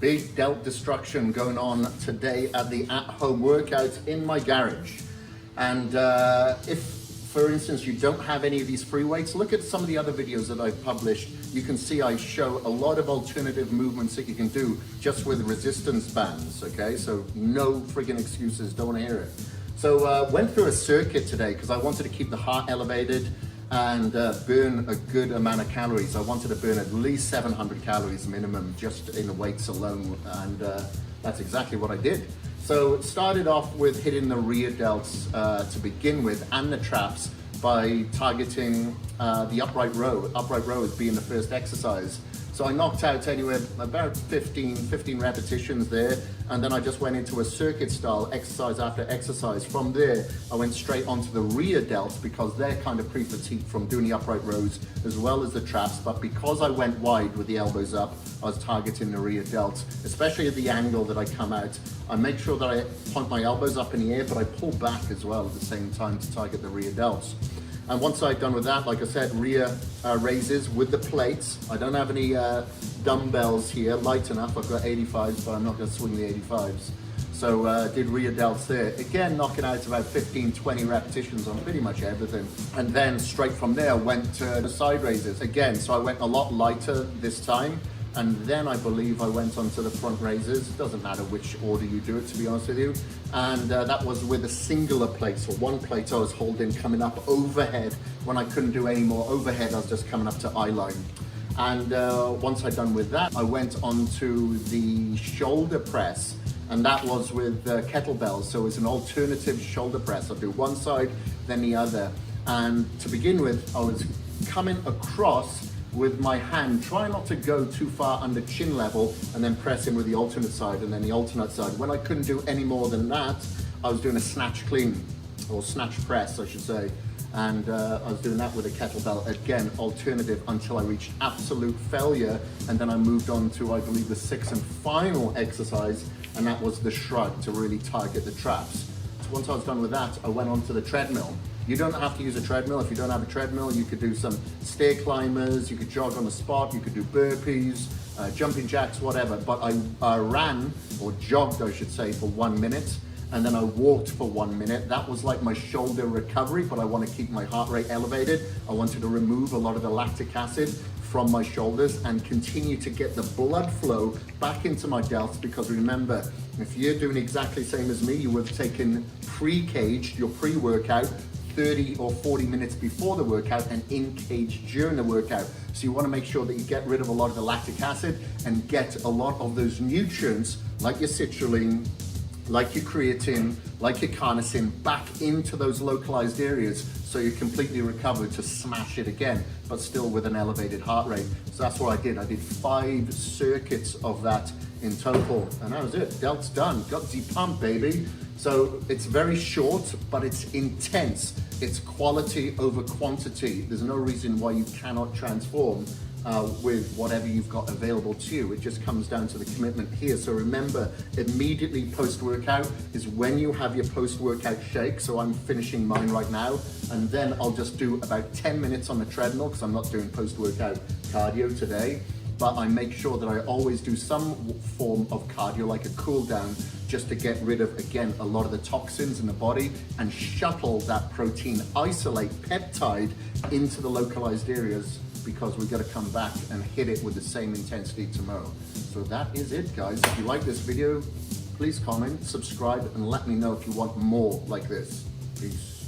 Big delt destruction going on today at the at-home workout in my garage. And if, for instance, you don't have any of these free weights, look at some of the other videos that I've published. You can see I show a lot of alternative movements that you can do just with resistance bands, okay? So no friggin' excuses, don't wanna hear it. So went through a circuit today because I wanted to keep the heart elevated and burn a good amount of calories. I wanted to burn at least 700 calories minimum just in the weights alone, and that's exactly what I did. So it started off with hitting the rear delts to begin with, and the traps, by targeting the upright row. Upright row as being the first exercise. So I knocked out anywhere about 15 repetitions there, and then I just went into a circuit style, exercise after exercise. From there, I went straight onto the rear delts because they're kind of pre-fatigued from doing the upright rows as well as the traps. But because I went wide with the elbows up, I was targeting the rear delts, especially at the angle that I come out. I make sure that I point my elbows up in the air, but I pull back as well at the same time to target the rear delts. And once I'd done with that, like I said, rear raises with the plates. I don't have any dumbbells here, light enough. I've got 85s, but I'm not gonna swing the 85s. So did rear delts there. Again, knocking out about 15, 20 repetitions on pretty much everything. And then straight from there, went to the side raises. Again, so I went a lot lighter this time. And then I believe I went onto the front raises. It doesn't matter which order you do it, to be honest with you. And that was with a singular plate. So one plate I was holding coming up overhead. When I couldn't do any more overhead, I was just coming up to eye line. And once I'd done with that, I went onto the shoulder press. And that was with kettlebells. So it's an alternative shoulder press. I'll do one side, then the other. And to begin with, I was coming across with my hand, try not to go too far under chin level, and then press in with the alternate side and then the alternate side. When I couldn't do any more than that, I was doing a snatch clean, or snatch press, I should say. And I was doing that with a kettlebell, again, alternative, until I reached absolute failure. And then I moved on to, I believe, the sixth and final exercise, and that was the shrug to really target the traps. So once I was done with that, I went onto the treadmill. You don't have to use a treadmill. If you don't have a treadmill, you could do some stair climbers, you could jog on the spot, you could do burpees, jumping jacks, whatever. But I ran, or jogged I should say, for 1 minute, and then I walked for 1 minute. That was like my shoulder recovery, but I want to keep my heart rate elevated. I wanted to remove a lot of the lactic acid from my shoulders and continue to get the blood flow back into my delts, because remember, if you're doing exactly the same as me, you would have taken pre-caged, your pre-workout, 30 or 40 minutes before the workout and in cage during the workout. So you want to make sure that you get rid of a lot of the lactic acid and get a lot of those nutrients like your citrulline, like your creatine, like your carnosine back into those localized areas, so you're completely recovered to smash it again, but still with an elevated heart rate. So that's what I did. I did 5 circuits of that in total, and that was it. Delt's done. Got the pump, baby. So it's very short, but it's intense. It's quality over quantity. There's no reason why you cannot transform with whatever you've got available to you. It just comes down to the commitment here. So remember, immediately post-workout is when you have your post-workout shake. So I'm finishing mine right now, and then I'll just do about 10 minutes on the treadmill, because I'm not doing post-workout cardio today. But I make sure that I always do some form of cardio, like a cool down, just to get rid of, again, a lot of the toxins in the body and shuttle that protein isolate peptide into the localized areas, because we've got to come back and hit it with the same intensity tomorrow. So that is it, guys. If you like this video, please comment, subscribe, and let me know if you want more like this. Peace.